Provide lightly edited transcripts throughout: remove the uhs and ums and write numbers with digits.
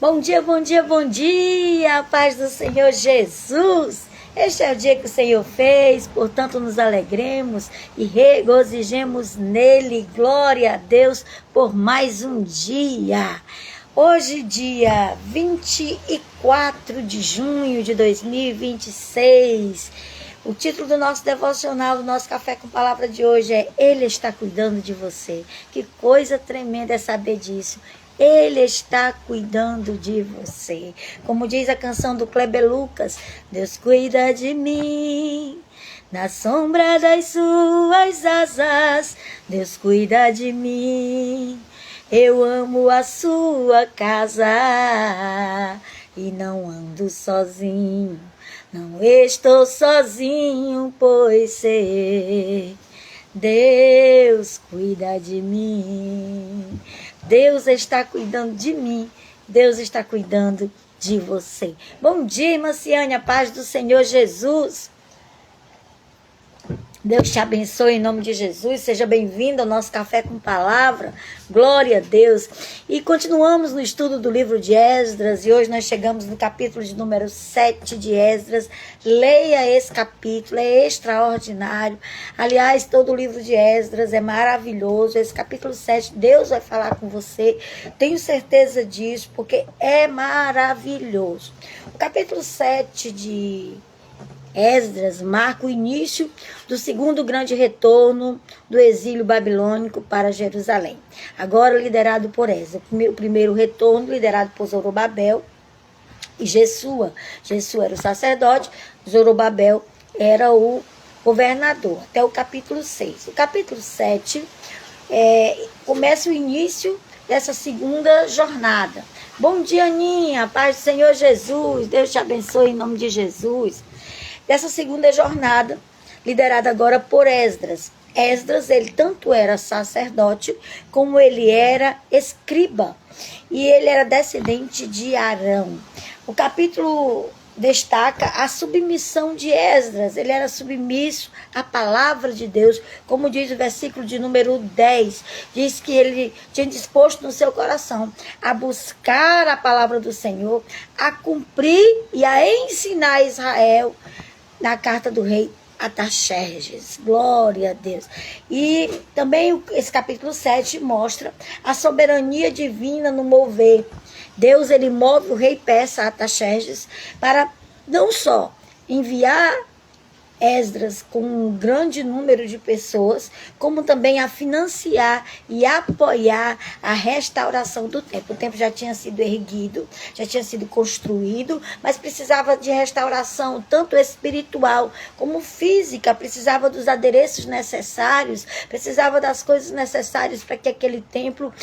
Bom dia, bom dia, bom dia, a paz do Senhor Jesus. Este é o dia que o Senhor fez, portanto nos alegremos e regozijemos nele. Glória a Deus por mais um dia. Hoje, dia 24 de junho de 2026. O título do nosso devocional, do nosso Café com Palavra de hoje é Ele está cuidando de você. Que coisa tremenda é saber disso. Ele está cuidando de você. Como diz a canção do Kleber Lucas, Deus cuida de mim. Na sombra das suas asas, Deus cuida de mim. Eu amo a sua casa e não ando sozinho. Não estou sozinho, pois sei, Deus cuida de mim. Deus está cuidando de mim. Deus está cuidando de você. Bom dia, irmã Ciane, a paz do Senhor Jesus. Deus te abençoe em nome de Jesus. Seja bem-vindo ao nosso Café com Palavra. Glória a Deus. E continuamos no estudo do livro de Esdras. E hoje nós chegamos no capítulo de número 7 de Esdras. Leia esse capítulo, é extraordinário. Aliás, todo o livro de Esdras é maravilhoso. Esse capítulo 7, Deus vai falar com você. Tenho certeza disso, porque é maravilhoso. O capítulo 7 de Esdras marca o início do segundo grande retorno do exílio babilônico para Jerusalém. Agora liderado por Esdras. O primeiro retorno liderado por Zorobabel e Jesua. Jesua era o sacerdote, Zorobabel era o governador. Até o capítulo 6. O capítulo 7 começa o início dessa segunda jornada. Bom dia, Aninha. Paz do Senhor Jesus. Deus te abençoe em nome de Jesus. Dessa segunda jornada, liderada agora por Esdras. Esdras, ele tanto era sacerdote, como ele era escriba. E ele era descendente de Arão. O capítulo destaca a submissão de Esdras. Ele era submisso à palavra de Deus, como diz o versículo de número 10. Diz que ele tinha disposto no seu coração a buscar a palavra do Senhor, a cumprir e a ensinar a Israel na carta do rei Artaxerxes. Glória a Deus. E também esse capítulo 7 mostra a soberania divina no mover. Deus, ele move o rei persa Artaxerxes para não só enviar Esdras com um grande número de pessoas, como também a financiar e apoiar a restauração do templo. O templo já tinha sido erguido, já tinha sido construído, mas precisava de restauração, tanto espiritual como física, precisava dos adereços necessários, precisava das coisas necessárias para que aquele templo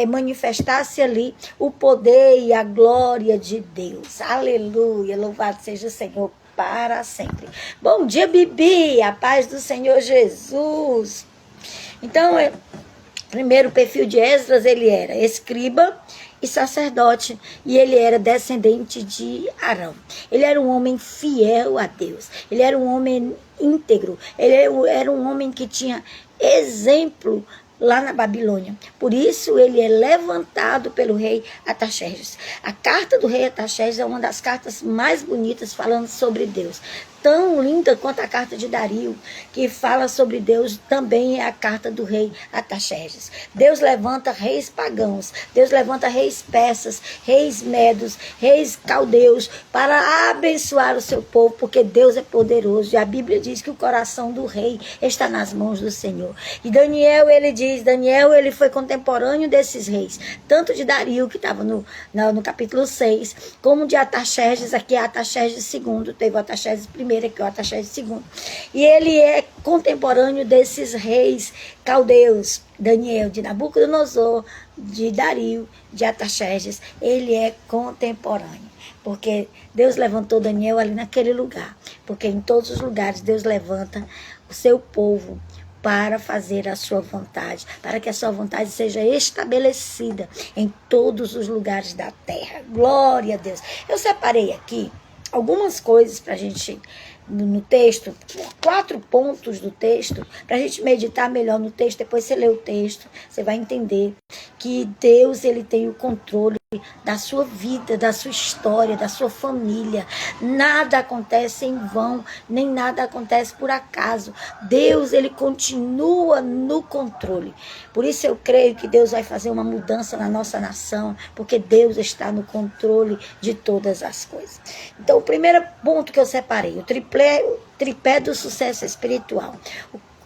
manifestasse ali o poder e a glória de Deus. Aleluia, louvado seja o Senhor para sempre. Bom dia, Bibi, a paz do Senhor Jesus. Então, primeiro o perfil de Esdras, ele era escriba e sacerdote, e ele era descendente de Arão. Ele era um homem fiel a Deus, ele era um homem íntegro, ele era um homem que tinha exemplo lá na Babilônia. Por isso ele é levantado pelo rei Artaxerxes. A carta do rei Artaxerxes é uma das cartas mais bonitas falando sobre Deus. Tão linda quanto a carta de Dario, que fala sobre Deus, também é a carta do rei Artaxerxes. Deus levanta reis pagãos, Deus levanta reis persas, reis medos, reis caldeus, para abençoar o seu povo, porque Deus é poderoso. E a Bíblia diz que o coração do rei está nas mãos do Senhor. E Daniel, ele diz, Daniel, ele foi contemporâneo desses reis, tanto de Dario, que estava no capítulo 6, como de Artaxerxes, aqui é Artaxerxes II, teve o Artaxerxes I, que é o Artaxerxes II. E ele é contemporâneo desses reis caldeus, Daniel, de Nabucodonosor, de Dario, de Artaxerxes. Ele é contemporâneo, porque Deus levantou Daniel ali naquele lugar, porque em todos os lugares Deus levanta o seu povo para fazer a sua vontade, para que a sua vontade seja estabelecida em todos os lugares da terra. Glória a Deus. Eu separei aqui algumas coisas para a gente, no texto, 4 pontos do texto, para a gente meditar melhor no texto. Depois você lê o texto, você vai entender que Deus, ele tem o controle da sua vida, da sua história, da sua família. Nada acontece em vão, nem nada acontece por acaso. Deus, ele continua no controle. Por isso eu creio que Deus vai fazer uma mudança na nossa nação, porque Deus está no controle de todas as coisas. Então, o primeiro ponto que eu separei, o tripé do sucesso espiritual.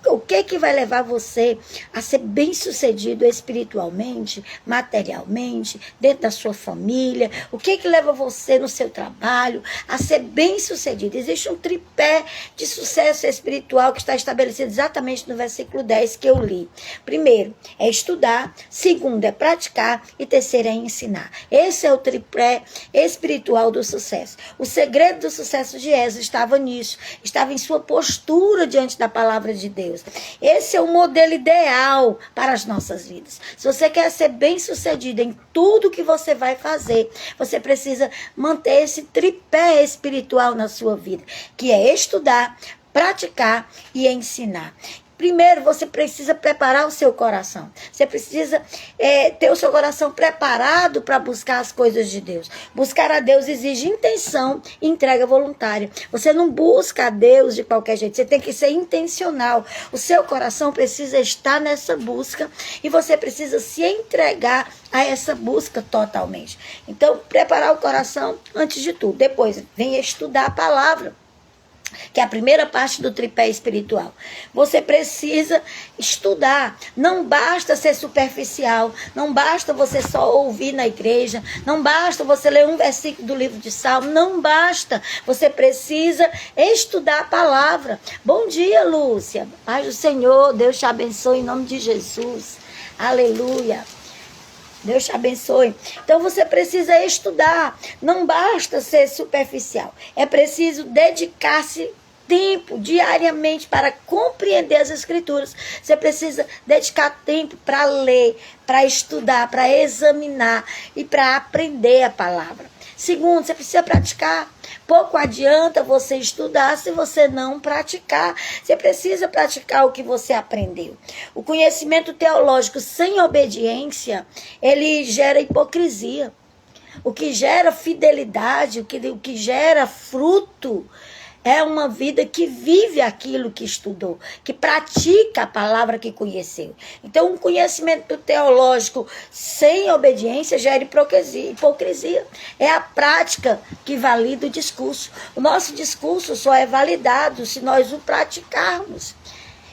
O que vai levar você a ser bem-sucedido espiritualmente, materialmente, dentro da sua família? O que leva você no seu trabalho a ser bem-sucedido? Existe um tripé de sucesso espiritual que está estabelecido exatamente no versículo 10 que eu li. Primeiro, é estudar. Segundo, é praticar. E terceiro, é ensinar. Esse é o tripé espiritual do sucesso. O segredo do sucesso de Esdras estava nisso. Estava em sua postura diante da palavra de Deus. Esse é o modelo ideal para as nossas vidas. Se você quer ser bem-sucedido em tudo que você vai fazer, você precisa manter esse tripé espiritual na sua vida, que é estudar, praticar e ensinar. Primeiro, você precisa preparar o seu coração. Você precisa ter o seu coração preparado para buscar as coisas de Deus. Buscar a Deus exige intenção e entrega voluntária. Você não busca a Deus de qualquer jeito. Você tem que ser intencional. O seu coração precisa estar nessa busca e você precisa se entregar a essa busca totalmente. Então, preparar o coração antes de tudo. Depois, vem estudar a palavra, que é a primeira parte do tripé espiritual. Você precisa estudar. Não basta ser superficial. Não basta você só ouvir na igreja. Não basta você ler um versículo do livro de Salmo. Não basta. Você precisa estudar a palavra. Bom dia, Lúcia. Paz do Senhor. Deus te abençoe em nome de Jesus. Aleluia. Deus te abençoe. Então você precisa estudar. Não basta ser superficial. É preciso dedicar-se tempo diariamente para compreender as Escrituras. Você precisa dedicar tempo para ler, para estudar, para examinar e para aprender a palavra. Segundo, você precisa praticar. Pouco adianta você estudar se você não praticar. Você precisa praticar o que você aprendeu. O conhecimento teológico sem obediência, ele gera hipocrisia. O que gera fidelidade, o que gera fruto, é uma vida que vive aquilo que estudou, que pratica a palavra que conheceu. Então, um conhecimento teológico sem obediência gera hipocrisia. É a prática que valida o discurso. O nosso discurso só é validado se nós o praticarmos.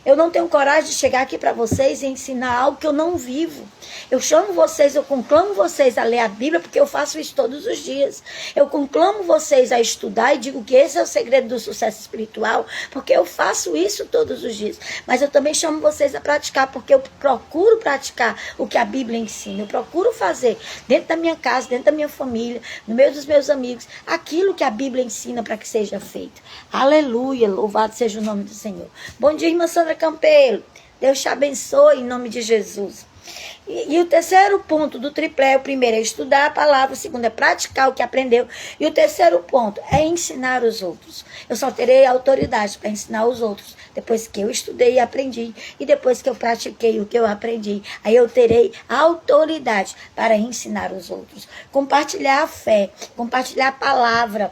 Eu não tenho coragem de chegar aqui para vocês e ensinar algo que eu não vivo. Eu chamo vocês, eu conclamo vocês a ler a Bíblia, porque eu faço isso todos os dias. Eu conclamo vocês a estudar e digo que esse é o segredo do sucesso espiritual, porque eu faço isso todos os dias. Mas eu também chamo vocês a praticar, porque eu procuro praticar o que a Bíblia ensina. Eu procuro fazer dentro da minha casa, dentro da minha família, no meio dos meus amigos, aquilo que a Bíblia ensina para que seja feito. Aleluia, louvado seja o nome do Senhor. Bom dia, irmã Sandra Campelo. Deus te abençoe em nome de Jesus. E o terceiro ponto do tripé, o primeiro é estudar a palavra, o segundo é praticar o que aprendeu, e o terceiro ponto é ensinar os outros. Eu só terei autoridade para ensinar os outros depois que eu estudei e aprendi, e depois que eu pratiquei o que eu aprendi. Aí eu terei autoridade para ensinar os outros. Compartilhar a fé, compartilhar a palavra,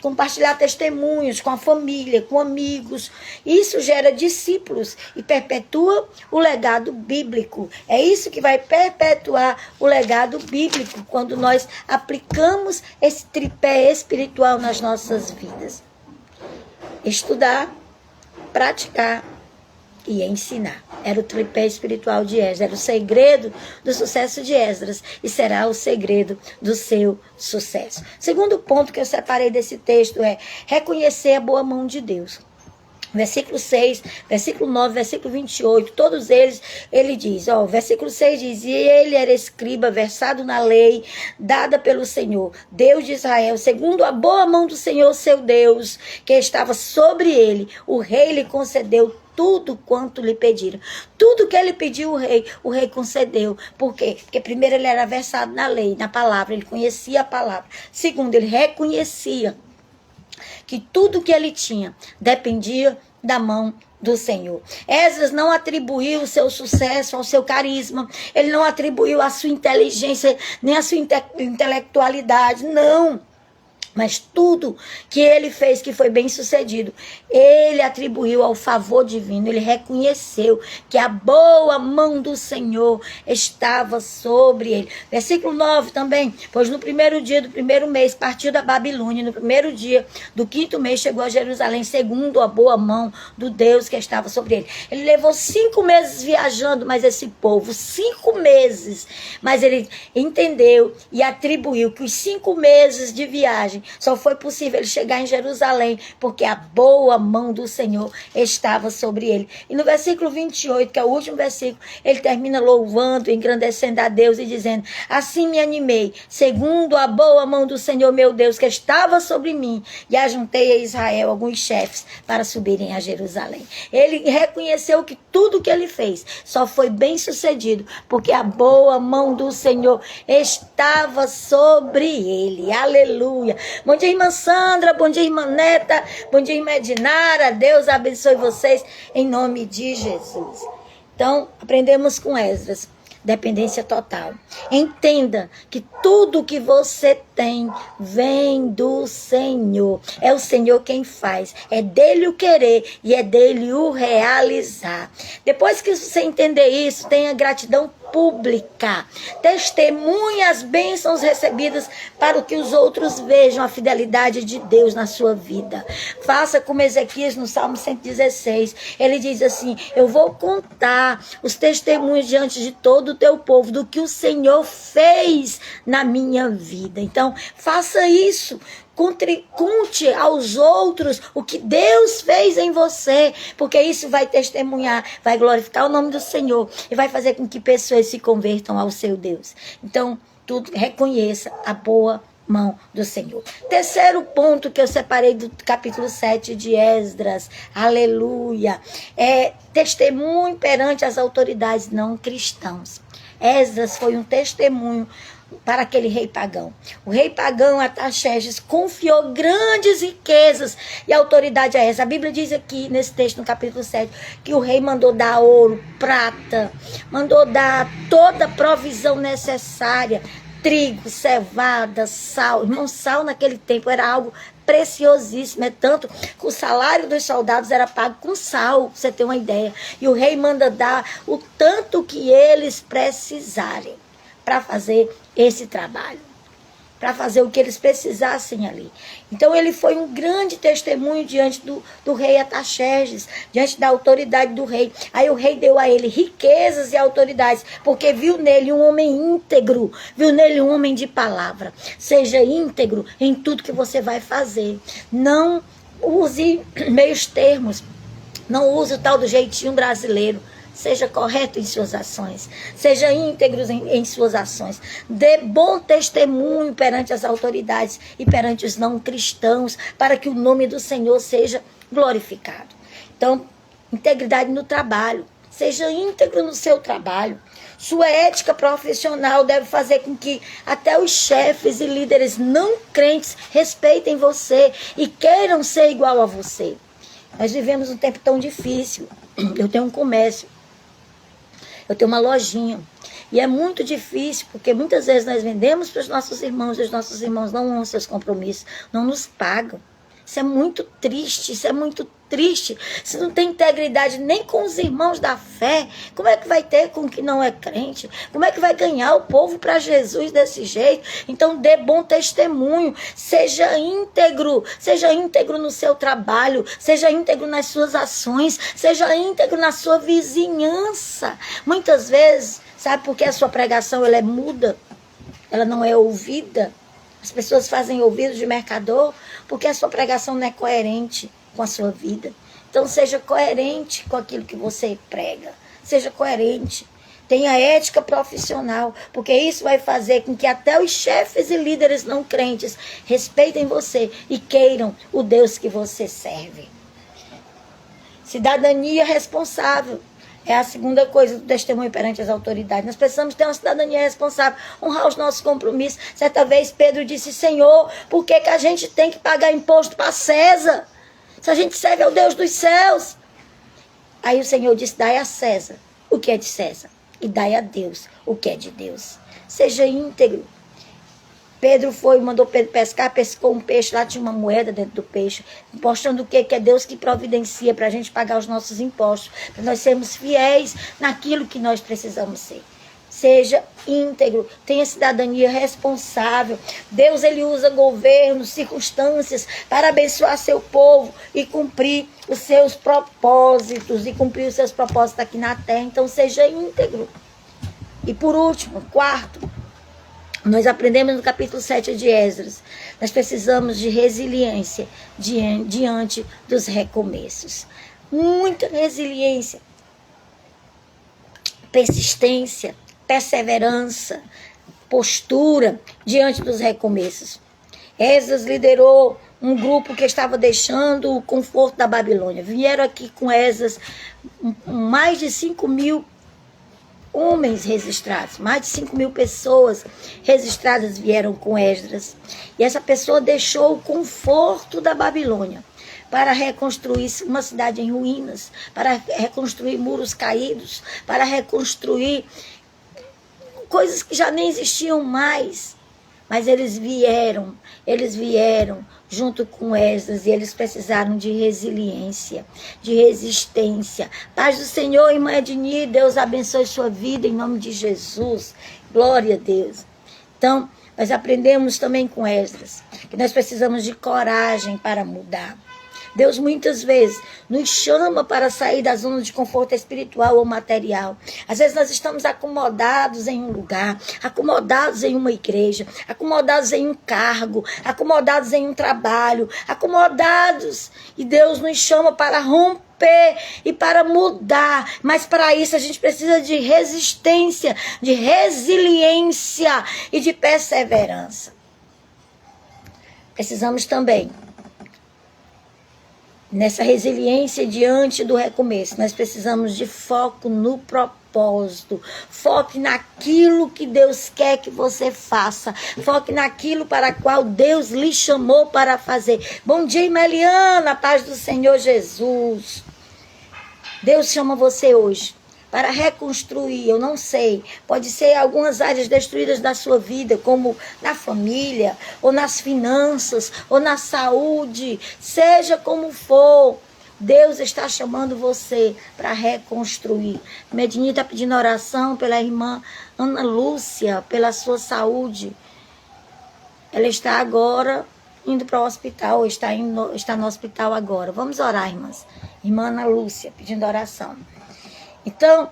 compartilhar testemunhos com a família, com amigos. Isso gera discípulos e perpetua o legado bíblico. É isso que vai perpetuar o legado bíblico quando nós aplicamos esse tripé espiritual nas nossas vidas. Estudar, praticar e ensinar. Era o tripé espiritual de Esdras, era o segredo do sucesso de Esdras e será o segredo do seu sucesso. Segundo ponto que eu separei desse texto é reconhecer a boa mão de Deus. Versículo 6, versículo 9, versículo 28, todos eles, ele diz, versículo 6 diz, e ele era escriba, versado na lei, dada pelo Senhor, Deus de Israel, segundo a boa mão do Senhor, seu Deus, que estava sobre ele, o rei lhe concedeu tudo quanto lhe pediram. Tudo que ele pediu o rei concedeu. Por quê? Porque primeiro ele era versado na lei, na palavra, ele conhecia a palavra. Segundo, ele reconhecia que tudo que ele tinha dependia da mão do Senhor. Esdras não atribuiu o seu sucesso ao seu carisma, ele não atribuiu a sua inteligência, nem a sua intelectualidade, não. Mas tudo que ele fez que foi bem sucedido, ele atribuiu ao favor divino. Ele reconheceu que a boa mão do Senhor estava sobre ele. Versículo 9 também. Pois no primeiro dia do primeiro mês partiu da Babilônia. No primeiro dia do quinto mês chegou a Jerusalém, segundo a boa mão do Deus que estava sobre ele. Ele levou 5 meses viajando, mas esse povo, 5 meses. Mas ele entendeu e atribuiu que os 5 meses de viagem só foi possível ele chegar em Jerusalém porque a boa mão do Senhor estava sobre ele. E no versículo 28, que é o último versículo, ele termina louvando, engrandecendo a Deus e dizendo: assim me animei, segundo a boa mão do Senhor meu Deus, que estava sobre mim, e ajuntei a Israel alguns chefes para subirem a Jerusalém. Ele reconheceu que tudo que ele fez só foi bem sucedido porque a boa mão do Senhor estava sobre ele. Aleluia. Bom dia, irmã Sandra. Bom dia, irmã Neta. Bom dia, irmã Edinara. Deus abençoe vocês em nome de Jesus. Então, aprendemos com Esdras. Dependência total. Entenda que tudo que você tem vem do Senhor. É o Senhor quem faz. É dele o querer e é dele o realizar. Depois que você entender isso, tenha gratidão pública. Testemunhe as bênçãos recebidas para que os outros vejam a fidelidade de Deus na sua vida. Faça como Ezequias no Salmo 116. Ele diz assim: eu vou contar os testemunhos diante de todo o teu povo do que o Senhor fez na minha vida. Então, faça isso. Conte aos outros o que Deus fez em você, porque isso vai testemunhar, vai glorificar o nome do Senhor e vai fazer com que pessoas se convertam ao seu Deus. Então, reconheça a boa mão do Senhor. Terceiro ponto que eu separei do capítulo 7 de Esdras, aleluia, é testemunho perante as autoridades não cristãos. Esdras foi um testemunho para aquele rei pagão. O rei pagão Artaxerxes confiou grandes riquezas e autoridade a Esdras. A Bíblia diz aqui nesse texto, no capítulo 7, que o rei mandou dar ouro, prata, mandou dar toda a provisão necessária, trigo, cevada, sal. Irmão, sal naquele tempo era algo preciosíssimo, é tanto que o salário dos soldados era pago com sal, pra você ter uma ideia. E o rei manda dar o tanto que eles precisarem para fazer esse trabalho, para fazer o que eles precisassem ali. Então ele foi um grande testemunho diante do rei Artaxerxes, diante da autoridade do rei. Aí o rei deu a ele riquezas e autoridades, porque viu nele um homem íntegro, viu nele um homem de palavra. Seja íntegro em tudo que você vai fazer. Não use meios termos, não use o tal do jeitinho brasileiro. Seja correto em suas ações. Seja íntegro em suas ações. Dê bom testemunho perante as autoridades e perante os não cristãos, para que o nome do Senhor seja glorificado. Então, integridade no trabalho. Seja íntegro no seu trabalho. Sua ética profissional deve fazer com que até os chefes e líderes não crentes respeitem você e queiram ser igual a você. Nós vivemos um tempo tão difícil. Eu tenho um comércio. Eu tenho uma lojinha. E é muito difícil, porque muitas vezes nós vendemos para os nossos irmãos, e os nossos irmãos não honram seus compromissos, não nos pagam. Isso é muito triste, isso é muito triste. Se não tem integridade nem com os irmãos da fé, como é que vai ter com quem não é crente? Como é que vai ganhar o povo para Jesus desse jeito? Então dê bom testemunho, seja íntegro no seu trabalho, seja íntegro nas suas ações, seja íntegro na sua vizinhança. Muitas vezes, sabe por que a sua pregação ela é muda? Ela não é ouvida? As pessoas fazem ouvidos de mercador porque a sua pregação não é coerente com a sua vida. Então seja coerente com aquilo que você prega. Seja coerente. Tenha ética profissional, porque isso vai fazer com que até os chefes e líderes não crentes respeitem você e queiram o Deus que você serve. Cidadania responsável. É a segunda coisa do testemunho perante as autoridades. Nós precisamos ter uma cidadania responsável, honrar os nossos compromissos. Certa vez Pedro disse: Senhor, por que a gente tem que pagar imposto para César? Se a gente serve ao Deus dos céus. Aí o Senhor disse, dai a César o que é de César e dai a Deus o que é de Deus. Seja íntegro. Pedro mandou Pedro pescar, pescou um peixe, lá tinha uma moeda dentro do peixe, mostrando o que é Deus que providencia para a gente pagar os nossos impostos, para nós sermos fiéis naquilo que nós precisamos ser. Seja íntegro, tenha cidadania responsável. Deus, ele usa governo, circunstâncias para abençoar seu povo e cumprir os seus propósitos, aqui na terra. Então, seja íntegro. E por último, quarto, nós aprendemos no capítulo 7 de Esdras, nós precisamos de resiliência diante dos recomeços. Muita resiliência, persistência, perseverança, postura diante dos recomeços. Esdras liderou um grupo que estava deixando o conforto da Babilônia. Vieram aqui com Esdras mais de 5.000 homens registrados, mais de 5.000 pessoas registradas vieram com Esdras. E essa pessoa deixou o conforto da Babilônia para reconstruir uma cidade em ruínas, para reconstruir muros caídos, para reconstruir coisas que já nem existiam mais. Mas eles vieram junto com Esdras, e eles precisaram de resiliência, de resistência. Paz do Senhor, irmã Edni, Deus abençoe sua vida em nome de Jesus. Glória a Deus. Então, nós aprendemos também com Esdras que nós precisamos de coragem para mudar. Deus muitas vezes nos chama para sair da zona de conforto espiritual ou material. Às vezes nós estamos acomodados em um lugar, acomodados em uma igreja, acomodados em um cargo, acomodados em um trabalho, acomodados. E Deus nos chama para romper e para mudar. Mas para isso a gente precisa de resistência, de resiliência e de perseverança. Precisamos também, nessa resiliência diante do recomeço, nós precisamos de foco no propósito. Foque naquilo que Deus quer que você faça. Foque naquilo para o qual Deus lhe chamou para fazer. Bom dia, Meliana, paz do Senhor Jesus. Deus chama você hoje para reconstruir, eu não sei, pode ser algumas áreas destruídas da sua vida, como na família, ou nas finanças, ou na saúde, seja como for, Deus está chamando você para reconstruir. Medini está pedindo oração pela irmã Ana Lúcia, pela sua saúde. Ela está agora indo para o hospital, está no hospital agora. Vamos orar, irmãs. Irmã Ana Lúcia, pedindo oração. Então,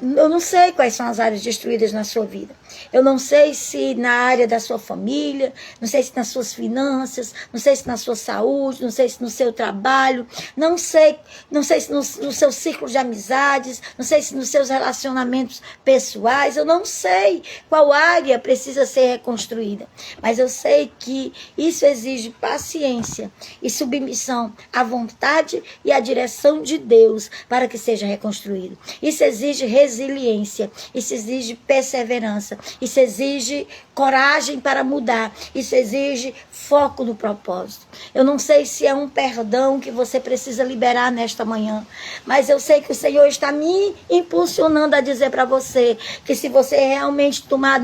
eu não sei quais são as áreas destruídas na sua vida. Eu não sei se na área da sua família, não sei se nas suas finanças, não sei se na sua saúde, não sei se no seu trabalho, não sei se no seu círculo de amizades, não sei se nos seus relacionamentos pessoais, eu não sei qual área precisa ser reconstruída. Mas eu sei que isso exige paciência e submissão à vontade e à direção de Deus para que seja reconstruído. Isso exige resiliência, isso exige perseverança, isso exige coragem para mudar, isso exige foco no propósito. Eu não sei se é um perdão que você precisa liberar nesta manhã, mas eu sei que o Senhor está me impulsionando a dizer para você que se você realmente tomar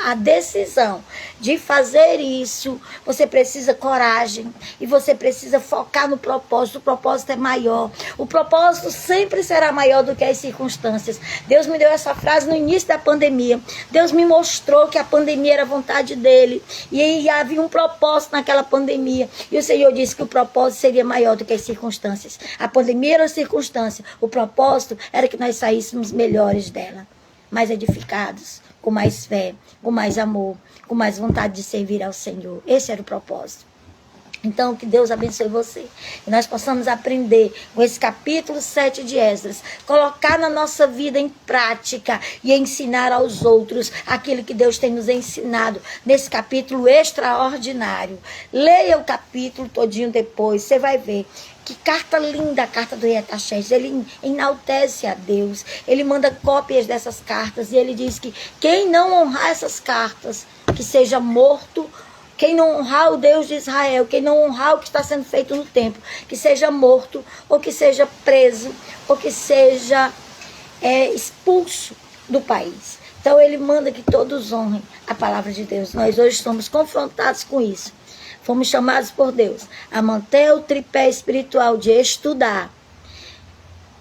a decisão de fazer isso, você precisa coragem e você precisa focar no propósito. O propósito é maior. O propósito sempre será maior do que as circunstâncias. Deus me deu essa frase no início da pandemia. Deus me mostrou que a pandemia era a vontade dele e havia um propósito naquela pandemia. E o Senhor disse que o propósito seria maior do que as circunstâncias. A pandemia era a circunstância. O propósito era que nós saíssemos melhores dela, mais edificados, com mais fé, com mais amor, com mais vontade de servir ao Senhor. Esse era o propósito. Então, que Deus abençoe você. Que nós possamos aprender com esse capítulo 7 de Esdras, colocar na nossa vida em prática e ensinar aos outros aquilo que Deus tem nos ensinado nesse capítulo extraordinário. Leia o capítulo todinho depois, você vai ver. Que carta linda a carta do Artaxerxes. Ele enaltece a Deus. Ele manda cópias dessas cartas. E ele diz que quem não honrar essas cartas, que seja morto Quem não honrar o Deus de Israel, quem não honrar o que está sendo feito no templo, que seja morto, ou que seja preso, ou que seja expulso do país. Então ele manda que todos honrem a palavra de Deus. Nós hoje somos confrontados com isso. Fomos chamados por Deus a manter o tripé espiritual de estudar,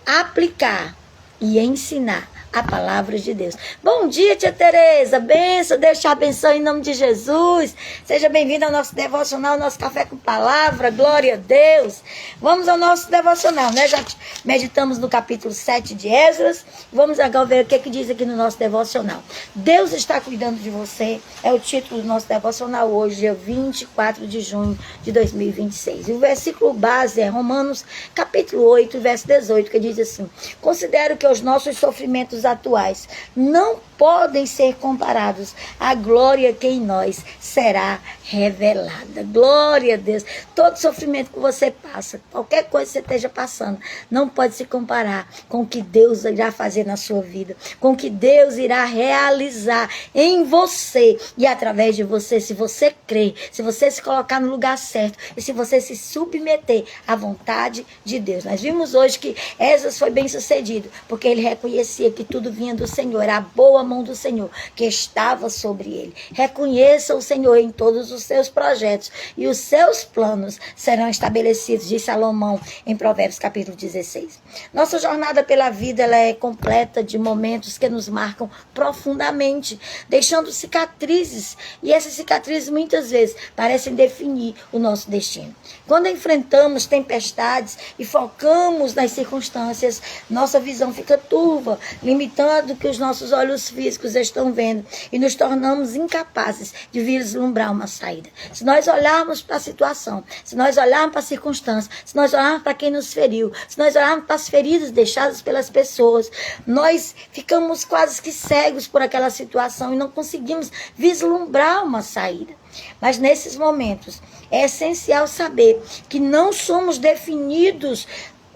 aplicar e ensinar a palavra de Deus. Bom dia, tia Tereza. Benção, Deus te abençoe em nome de Jesus. Seja bem-vindo ao nosso devocional, nosso café com palavra. Glória a Deus. Vamos ao nosso devocional, né? Já meditamos no capítulo 7 de Esdras. Vamos agora ver o que diz aqui no nosso devocional. Deus está cuidando de você. É o título do nosso devocional hoje, dia 24 de junho de 2026. E o versículo base é Romanos, capítulo 8, verso 18, que diz assim: considero que os nossos sofrimentos atuais não podem ser comparados à glória que em nós será revelada. Glória a Deus. Todo sofrimento que você passa, qualquer coisa que você esteja passando, não pode se comparar com o que Deus irá fazer na sua vida, com o que Deus irá realizar em você e através de você, se você crer, se você se colocar no lugar certo e se você se submeter à vontade de Deus. Nós vimos hoje que Esdras foi bem sucedido, porque ele reconhecia que tudo vinha do Senhor, era a boa mão do Senhor que estava sobre ele. Reconheça o Senhor em todos os seus projetos e os seus planos serão estabelecidos, diz Salomão em Provérbios capítulo 16. Nossa jornada pela vida, ela é completa de momentos que nos marcam profundamente, deixando cicatrizes, e essas cicatrizes muitas vezes parecem definir o nosso destino. Quando enfrentamos tempestades e focamos nas circunstâncias, nossa visão fica turva, limitando o que os nossos olhos físicos estão vendo, e nos tornamos incapazes de vislumbrar uma saída. Se nós olharmos para a situação, se nós olharmos para a circunstância, se nós olharmos para quem nos feriu, se nós olharmos para as feridas deixadas pelas pessoas, nós ficamos quase que cegos por aquela situação e não conseguimos vislumbrar uma saída. Mas nesses momentos é essencial saber que não somos definidos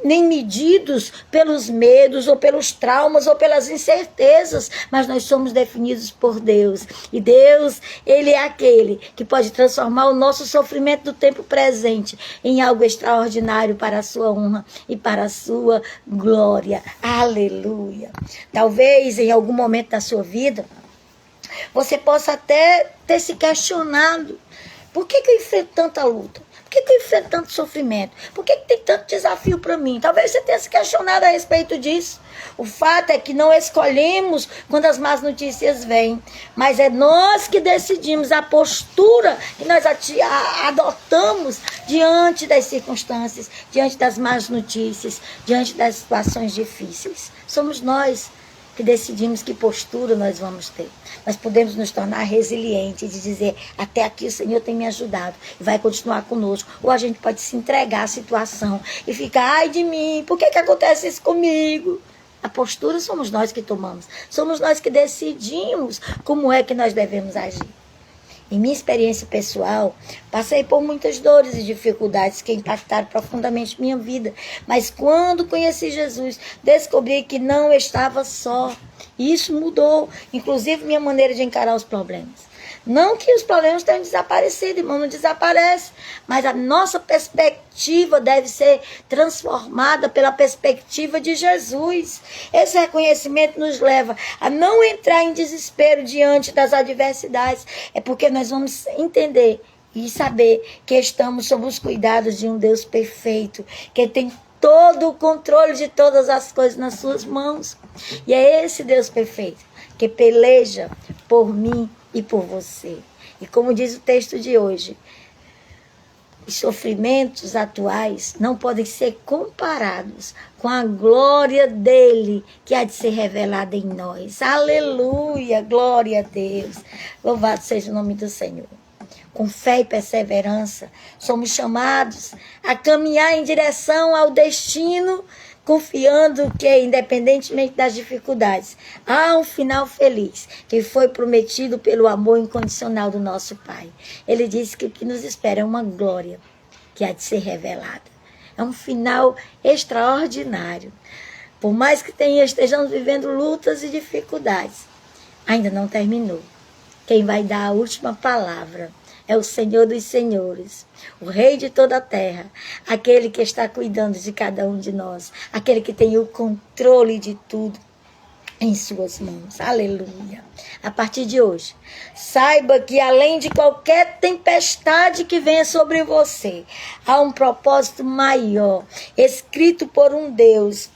nem medidos pelos medos ou pelos traumas ou pelas incertezas, mas nós somos definidos por Deus. E Deus, Ele é aquele que pode transformar o nosso sofrimento do tempo presente em algo extraordinário para a sua honra e para a sua glória. Aleluia! Talvez em algum momento da sua vida você possa até ter se questionado: por que eu enfrento tanta luta? Por que eu enfrento tanto sofrimento? Por que tem tanto desafio para mim? Talvez você tenha se questionado a respeito disso. O fato é que não escolhemos quando as más notícias vêm, mas é nós que decidimos a postura que nós adotamos diante das circunstâncias, diante das más notícias, diante das situações difíceis. Somos nós que decidimos que postura nós vamos ter. Nós podemos nos tornar resilientes e dizer: até aqui o Senhor tem me ajudado e vai continuar conosco. Ou a gente pode se entregar à situação e ficar: ai de mim, por que acontece isso comigo? A postura somos nós que tomamos. Somos nós que decidimos como é que nós devemos agir. Em minha experiência pessoal, passei por muitas dores e dificuldades que impactaram profundamente minha vida. Mas quando conheci Jesus, descobri que não estava só. E isso mudou, inclusive, minha maneira de encarar os problemas. Não que os problemas tenham desaparecido, irmão, não desaparece. Mas a nossa perspectiva deve ser transformada pela perspectiva de Jesus. Esse reconhecimento nos leva a não entrar em desespero diante das adversidades. É porque nós vamos entender e saber que estamos sob os cuidados de um Deus perfeito, que tem todo o controle de todas as coisas nas suas mãos. E é esse Deus perfeito que peleja por mim e por você. E como diz o texto de hoje, os sofrimentos atuais não podem ser comparados com a glória dele que há de ser revelada em nós. Aleluia, glória a Deus. Louvado seja o nome do Senhor. Com fé e perseverança, somos chamados a caminhar em direção ao destino, confiando que, independentemente das dificuldades, há um final feliz que foi prometido pelo amor incondicional do nosso Pai. Ele disse que o que nos espera é uma glória que há de ser revelada. É um final extraordinário. Por mais que estejamos vivendo lutas e dificuldades, ainda não terminou. Quem vai dar a última palavra é o Senhor dos senhores, o Rei de toda a terra, aquele que está cuidando de cada um de nós, aquele que tem o controle de tudo em suas mãos. Aleluia. A partir de hoje, saiba que além de qualquer tempestade que venha sobre você, há um propósito maior, escrito por um Deus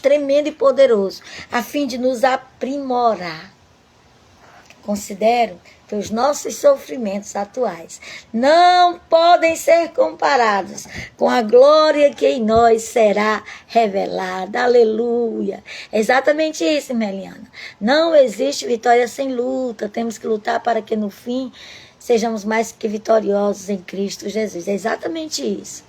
tremendo e poderoso, a fim de nos aprimorar. Considero que os nossos sofrimentos atuais não podem ser comparados com a glória que em nós será revelada. Aleluia. É exatamente isso, Meliana. Não existe vitória sem luta. Temos que lutar para que no fim sejamos mais que vitoriosos em Cristo Jesus. É exatamente isso.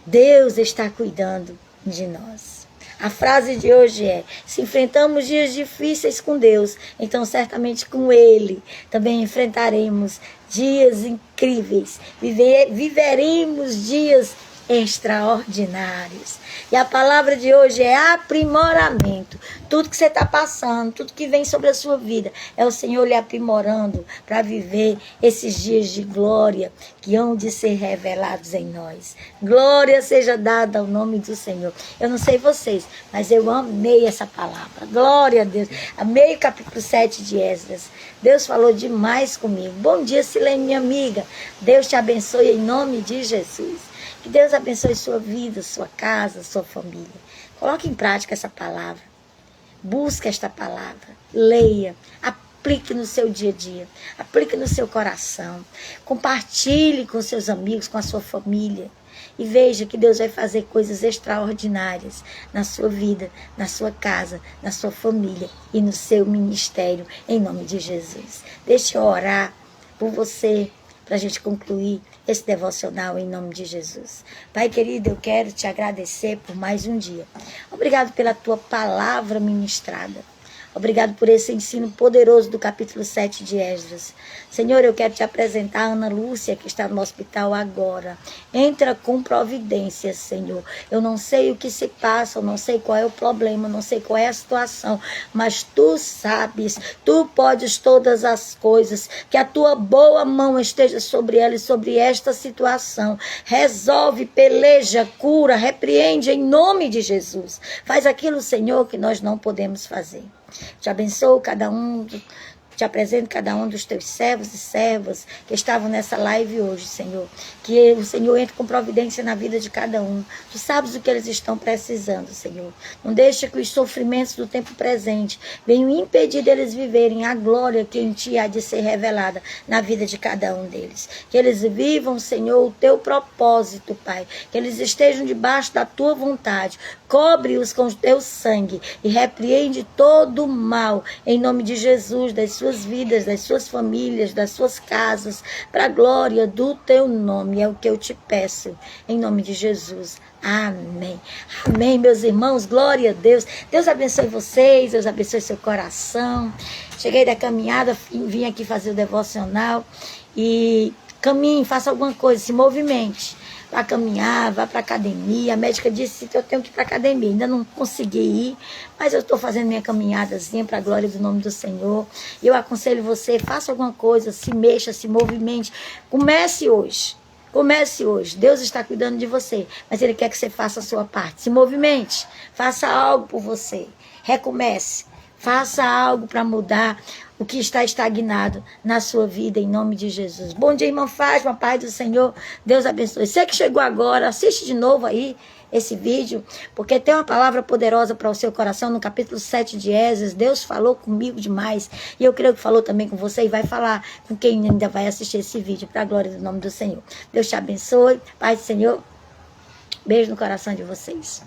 Deus está cuidando de nós. A frase de hoje é: se enfrentamos dias difíceis com Deus, então certamente com Ele também enfrentaremos dias incríveis. Viveremos dias extraordinários. E a palavra de hoje é aprimoramento. Tudo que você está passando, tudo que vem sobre a sua vida, é o Senhor lhe aprimorando para viver esses dias de glória que hão de ser revelados em nós. Glória seja dada ao nome do Senhor. Eu não sei vocês, mas eu amei essa palavra. Glória a Deus. Amei o capítulo 7 de Esdras. Deus falou demais comigo. Bom dia, Silene, minha amiga. Deus te abençoe em nome de Jesus. Que Deus abençoe sua vida, sua casa, sua família. Coloque em prática essa palavra. Busque esta palavra. Leia. Aplique no seu dia a dia. Aplique no seu coração. Compartilhe com seus amigos, com a sua família. E veja que Deus vai fazer coisas extraordinárias na sua vida, na sua casa, na sua família e no seu ministério, em nome de Jesus. Deixe eu orar por você, para a gente concluir esse devocional em nome de Jesus. Pai querido, eu quero te agradecer por mais um dia. Obrigado pela tua palavra ministrada. Obrigado por esse ensino poderoso do capítulo 7 de Esdras. Senhor, eu quero te apresentar a Ana Lúcia, que está no hospital agora. Entra com providência, Senhor. Eu não sei o que se passa, eu não sei qual é o problema, eu não sei qual é a situação, mas tu sabes, tu podes todas as coisas. Que a tua boa mão esteja sobre ela e sobre esta situação. Resolve, peleja, cura, repreende em nome de Jesus. Faz aquilo, Senhor, que nós não podemos fazer. Te abençoo cada um, te apresento cada um dos teus servos e servas que estavam nessa live hoje, Senhor. Que o Senhor entre com providência na vida de cada um. Tu sabes o que eles estão precisando, Senhor. Não deixa que os sofrimentos do tempo presente venham impedir deles viverem a glória que em ti há de ser revelada na vida de cada um deles. Que eles vivam, Senhor, o teu propósito, Pai. Que eles estejam debaixo da tua vontade. Cobre-os com o teu sangue e repreende todo o mal em nome de Jesus, das suas vidas, das suas famílias, das suas casas, para a glória do teu nome. É o que eu te peço, em nome de Jesus. Amém. Amém, meus irmãos. Glória a Deus. Deus abençoe vocês, Deus abençoe seu coração. Cheguei da caminhada, vim aqui fazer o devocional e caminhe, faça alguma coisa, se movimente. Vá caminhar, vá para a academia. A médica disse que eu tenho que ir para a academia. Ainda não consegui ir, mas eu estou fazendo minha caminhadazinha para a glória do nome do Senhor. E eu aconselho você, faça alguma coisa, se mexa, se movimente. Comece hoje. Comece hoje. Deus está cuidando de você, mas Ele quer que você faça a sua parte. Se movimente. Faça algo por você. Recomece. Faça algo para mudar o que está estagnado na sua vida, em nome de Jesus. Bom dia, irmã Fátima, paz do Senhor. Deus abençoe. Você que chegou agora, assiste de novo aí esse vídeo, porque tem uma palavra poderosa para o seu coração no capítulo 7 de Esdras. Deus falou comigo demais, e eu creio que falou também com você, e vai falar com quem ainda vai assistir esse vídeo, para a glória do nome do Senhor. Deus te abençoe, paz do Senhor. Beijo no coração de vocês.